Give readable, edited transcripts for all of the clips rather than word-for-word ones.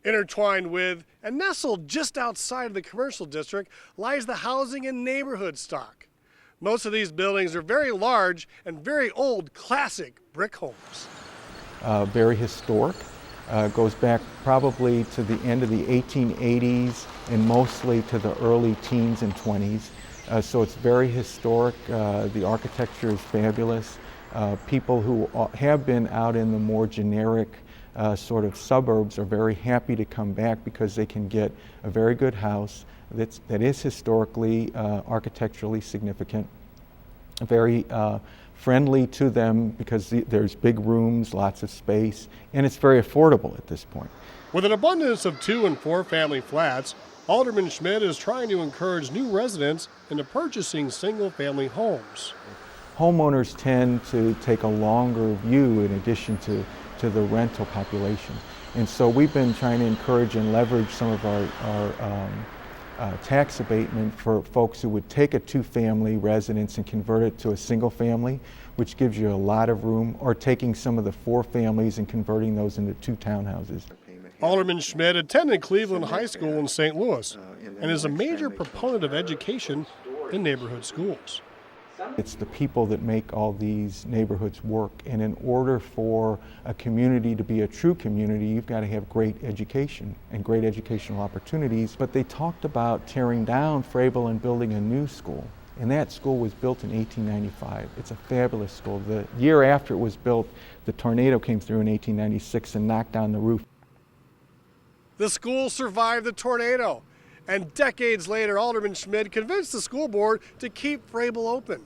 Intertwined with and nestled just outside of the commercial district lies the housing and neighborhood stock. Most of these buildings are very large and very old classic brick homes. Very historic. Goes back probably to the end of the 1880s and mostly to the early teens and 20s. So it's very historic. The architecture is fabulous. People who have been out in the more generic sort of suburbs are very happy to come back because they can get a very good house that is historically, architecturally significant, very friendly to them because there's big rooms, lots of space, and it's very affordable at this point. With an abundance of 2- and 4-family flats, Alderman Schmid is trying to encourage new residents into purchasing single-family homes. Homeowners tend to take a longer view in addition to the rental population. And so we've been trying to encourage and leverage some of our tax abatement for folks who would take a 2-family residence and convert it to a single family, which gives you a lot of room, or taking some of the 4 families and converting those into 2 townhouses. Alderman Schmid attended Cleveland High School in St. Louis and is a major proponent of education in neighborhood schools. It's the people that make all these neighborhoods work, and in order for a community to be a true community, you've got to have great education and great educational opportunities. But they talked about tearing down Frabel and building a new school, and that school was built in 1895. It's a fabulous school. The year after it was built, the tornado came through in 1896 and knocked down the roof. The school survived the tornado, and decades later, Alderman Schmid convinced the school board to keep Frabel open.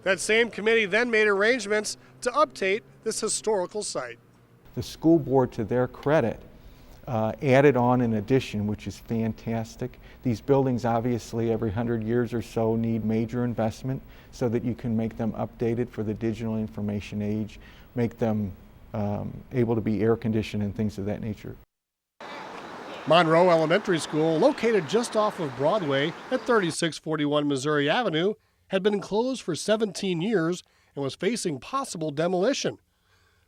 That same committee then made arrangements to update this historical site. The school board, to their credit, added on an addition, which is fantastic. These buildings obviously every 100 years or so need major investment so that you can make them updated for the digital information age, make them able to be air conditioned and things of that nature. Monroe Elementary School, located just off of Broadway at 3641 Missouri Avenue, had been closed for 17 years and was facing possible demolition.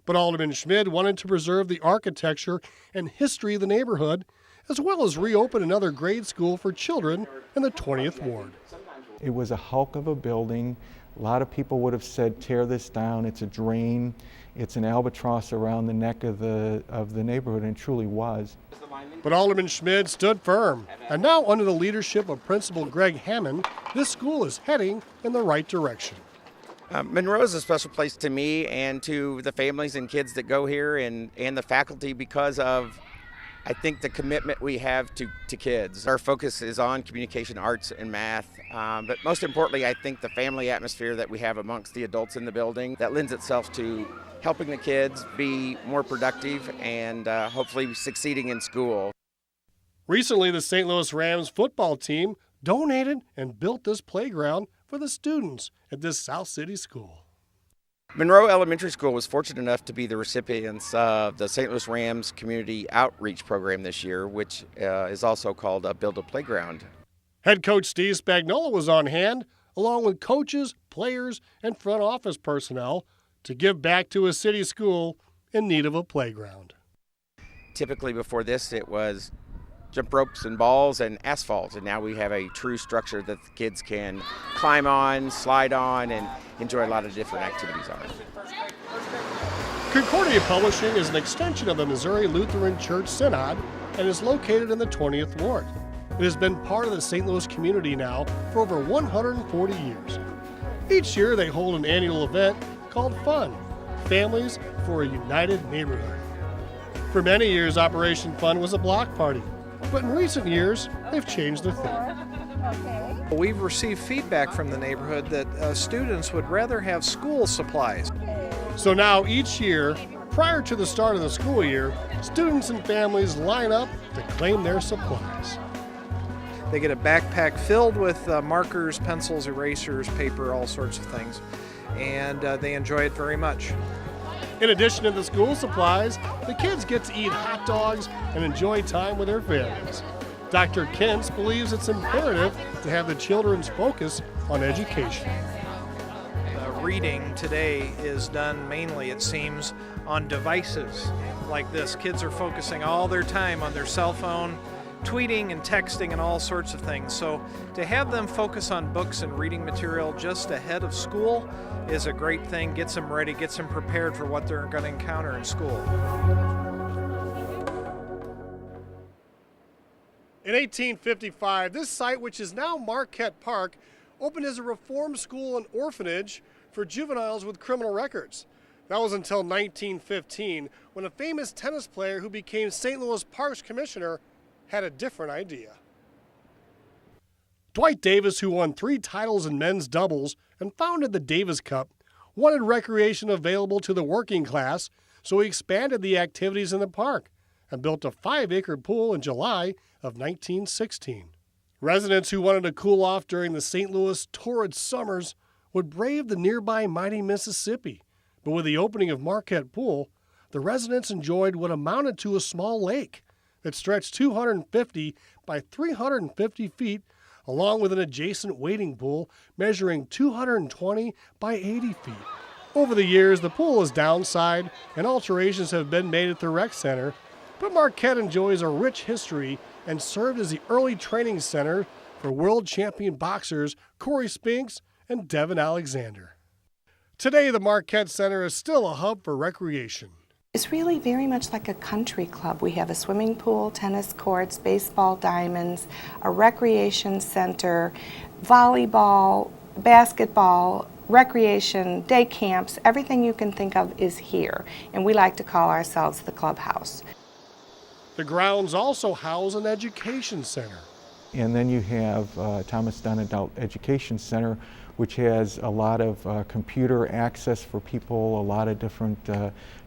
But Alderman Schmid wanted to preserve the architecture and history of the neighborhood, as well as reopen another grade school for children in the 20th Ward. It was a hulk of a building. A lot of people would have said, tear this down, it's a drain, it's an albatross around the neck of the neighborhood, and it truly was. But Alderman Schmid stood firm, and now under the leadership of Principal Greg Hammond, this school is heading in the right direction. Monroe is a special place to me and to the families and kids that go here and the faculty because of, I think, the commitment we have to kids. Our focus is on communication, arts, and math, but most importantly, I think the family atmosphere that we have amongst the adults in the building that lends itself to helping the kids be more productive and hopefully succeeding in school. Recently, the St. Louis Rams football team donated and built this playground for the students at this South City school. Monroe Elementary School was fortunate enough to be the recipients of the St. Louis Rams Community Outreach Program this year, which is also called Build a Playground. Head coach Steve Spagnola was on hand, along with coaches, players, and front office personnel, to give back to a city school in need of a playground. Typically before this, it was jump ropes and balls and asphalt, and now we have a true structure that the kids can climb on, slide on, and enjoy a lot of different activities on it. Concordia Publishing is an extension of the Missouri Lutheran Church Synod and is located in the 20th Ward. It has been part of the St. Louis community now for over 140 years. Each year they hold an annual event called FUN, Families for a United Neighborhood. For many years, Operation FUN was a block party, but in recent years, they've changed their theme. We've received feedback from the neighborhood that students would rather have school supplies. So now each year, prior to the start of the school year, students and families line up to claim their supplies. They get a backpack filled with markers, pencils, erasers, paper, all sorts of things, and they enjoy it very much. In addition to the school supplies, the kids get to eat hot dogs and enjoy time with their families. Dr. Kintz believes it's imperative to have the children's focus on education. Reading today is done mainly, it seems, on devices. like this. Kids are focusing all their time on their cell phone, tweeting and texting and all sorts of things. So to have them focus on books and reading material just ahead of school is a great thing. Gets them ready, gets them prepared for what they're going to encounter in school. In 1855, this site, which is now Marquette Park, opened as a reform school and orphanage for juveniles with criminal records. That was until 1915, when a famous tennis player who became St. Louis Parks Commissioner had a different idea. Dwight Davis, who won 3 titles in men's doubles and founded the Davis Cup, wanted recreation available to the working class, so he expanded the activities in the park and built a 5-acre pool in July of 1916. Residents who wanted to cool off during the St. Louis torrid summers would brave the nearby mighty Mississippi, but with the opening of Marquette Pool, the residents enjoyed what amounted to a small lake that stretched 250 by 350 feet, along with an adjacent wading pool measuring 220 by 80 feet. Over the years, the pool is downsized and alterations have been made at the rec center, but Marquette enjoys a rich history and served as the early training center for world champion boxers Corey Spinks and Devin Alexander. Today, the Marquette Center is still a hub for recreation. It's really very much like a country club. We have a swimming pool, tennis courts, baseball diamonds, a recreation center, volleyball, basketball, recreation, day camps, everything you can think of is here. And we like to call ourselves the clubhouse. The grounds also house an education center. And then you have Thomas Dunn Adult Education Center, which has a lot of computer access for people, a lot of different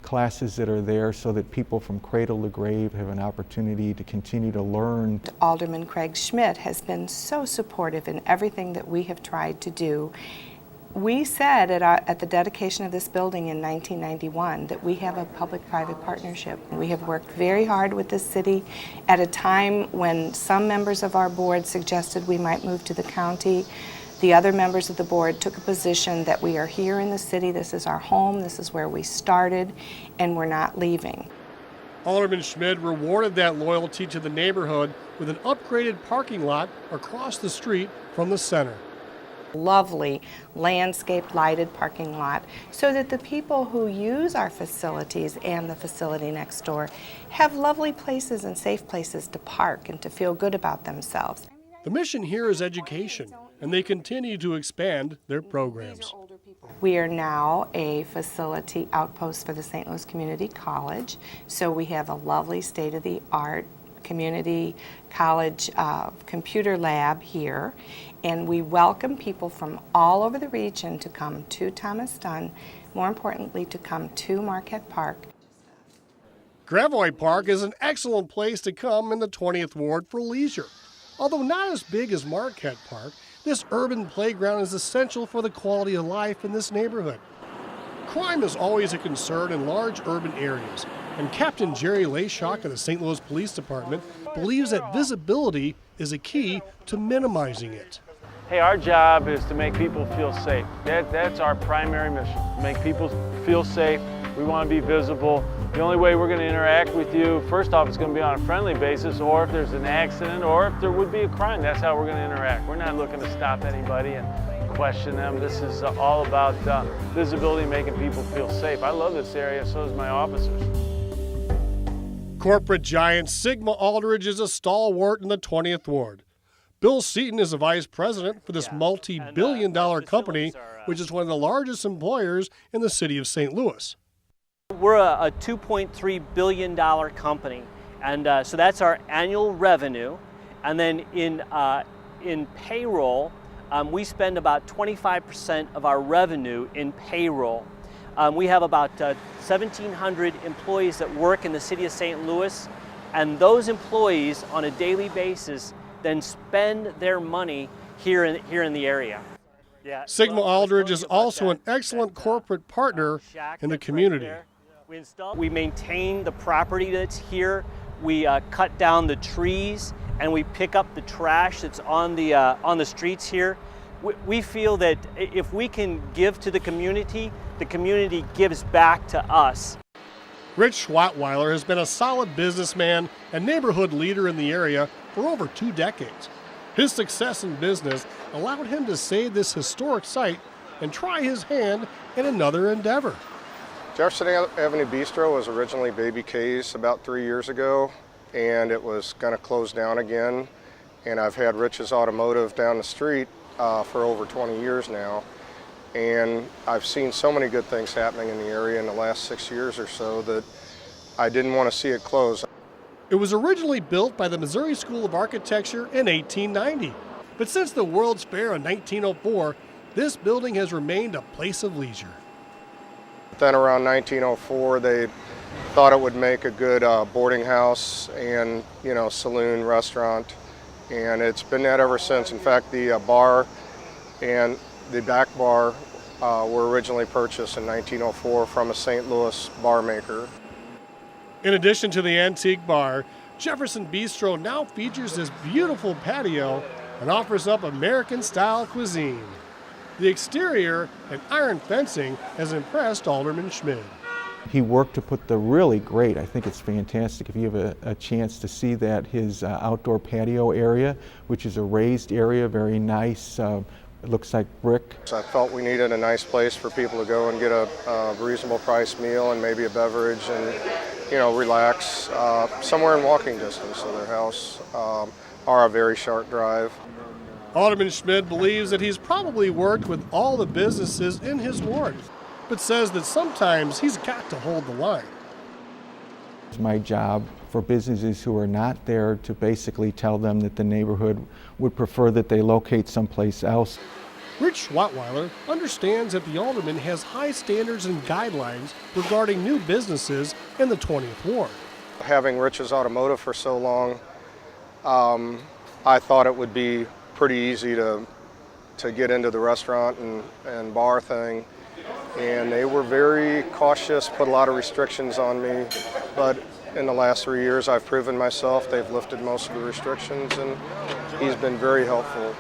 classes that are there so that people from cradle to grave have an opportunity to continue to learn. Alderman Craig Schmid has been so supportive in everything that we have tried to do. We said at the dedication of this building in 1991 that we have a public-private partnership. We have worked very hard with this city at a time when some members of our board suggested we might move to the county. The other members of the board took a position that we are here in the city, this is our home, this is where we started, and we're not leaving. Alderman Schmid rewarded that loyalty to the neighborhood with an upgraded parking lot across the street from the center. Lovely landscaped lighted parking lot so that the people who use our facilities and the facility next door have lovely places and safe places to park and to feel good about themselves. The mission here is education, and they continue to expand their programs. We are now a facility outpost for the St. Louis Community College, so we have a lovely state-of-the-art community college computer lab here, and we welcome people from all over the region to come to Thomas Dunn, more importantly to come to Marquette Park. Gravois Park is an excellent place to come in the 20th Ward for leisure. Although not as big as Marquette Park, this urban playground is essential for the quality of life in this neighborhood. Crime is always a concern in large urban areas, and Captain Jerry Leyschock of the St. Louis Police Department believes that visibility is a key to minimizing it. Hey, our job is to make people feel safe. That's our primary mission, make people feel safe. We want to be visible. The only way we're going to interact with you, first off, it's going to be on a friendly basis, or if there's an accident, or if there would be a crime, that's how we're going to interact. We're not looking to stop anybody and question them. This is all about visibility, making people feel safe. I love this area, so does my officers. Corporate giant Sigma Aldrich is a stalwart in the 20th Ward. Bill Seaton is the vice president for this multi-billion-dollar company, which is one of the largest employers in the city of St. Louis. We're a $2.3 billion company, and so that's our annual revenue. And then in payroll, we spend about 25% of our revenue in payroll. We have about 1,700 employees that work in the city of St. Louis, and those employees on a daily basis then spend their money here in the area. Sigma Aldrich is also an excellent corporate partner in the community. We maintain the property that's here. We cut down the trees, and we pick up the trash that's on the streets here. We feel that if we can give to the community gives back to us. Rich Schwattweiler has been a solid businessman and neighborhood leader in the area for over 2 decades. His success in business allowed him to save this historic site and try his hand in another endeavor. Jefferson Avenue Bistro was originally Baby K's about 3 years ago, and it was going to close down again. And I've had Rich's Automotive down the street for over 20 years now. And I've seen so many good things happening in the area in the last 6 years or so that I didn't want to see it close. It was originally built by the Missouri School of Architecture in 1890. But since the World's Fair in 1904, this building has remained a place of leisure. Then around 1904, they thought it would make a good boarding house and, saloon, restaurant. And it's been that ever since. In fact, the bar and the back bar were originally purchased in 1904 from a St. Louis bar maker. In addition to the antique bar, Jefferson Bistro now features this beautiful patio and offers up American-style cuisine. The exterior and iron fencing has impressed Alderman Schmid. He worked to put the really great, I think it's fantastic if you have a chance to see that, his outdoor patio area, which is a raised area, very nice, it looks like brick. So I felt we needed a nice place for people to go and get a reasonable price meal and maybe a beverage and, relax somewhere in walking distance of their house or a very short drive. Alderman Schmid believes that he's probably worked with all the businesses in his ward, but says that sometimes he's got to hold the line. It's my job for businesses who are not there to basically tell them that the neighborhood would prefer that they locate someplace else. Rich Schwattweiler understands that the alderman has high standards and guidelines regarding new businesses in the 20th Ward. Having Rich's Automotive for so long, I thought it would be pretty easy to get into the restaurant and bar thing. And they were very cautious, put a lot of restrictions on me. But in the last 3 years, I've proven myself. They've lifted most of the restrictions, and he's been very helpful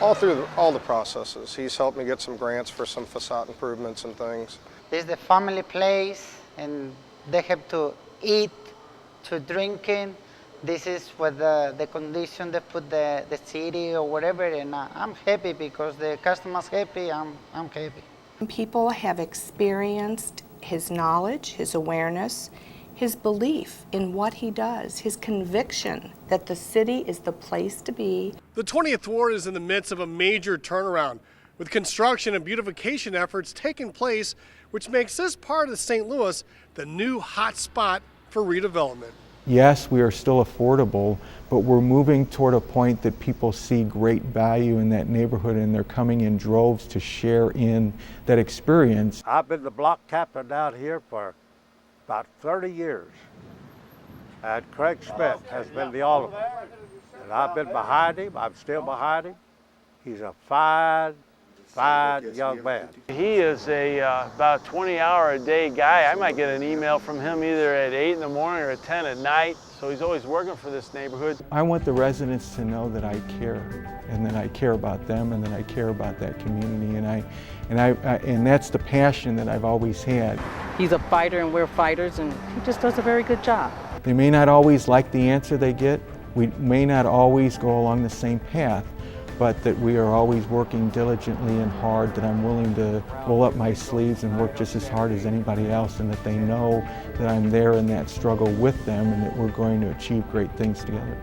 all through all the processes. He's helped me get some grants for some facade improvements and things. This is the family place, and they have to eat, to drinking. This is what the condition they put the city or whatever, and I'm happy because the customer's happy, I'm happy. People have experienced his knowledge, his awareness, his belief in what he does, his conviction that the city is the place to be. The 20th Ward is in the midst of a major turnaround, with construction and beautification efforts taking place, which makes this part of St. Louis the new hot spot for redevelopment. Yes, we are still affordable, but we're moving toward a point that people see great value in that neighborhood, and they're coming in droves to share in that experience. I've been the block captain down here for about 30 years, and Craig Schmid has been the alderman. And I've been behind him, I'm still behind him. He's a fine young man. He is about 20-hour-a-day guy. I might get an email from him either at 8 in the morning or at 10 at night, so he's always working for this neighborhood. I want the residents to know that I care, and that I care about them, and that I care about that community, and that's the passion that I've always had. He's a fighter and we're fighters, and he just does a very good job. They may not always like the answer they get, we may not always go along the same path, but that we are always working diligently and hard, that I'm willing to roll up my sleeves and work just as hard as anybody else, and that they know that I'm there in that struggle with them and that we're going to achieve great things together.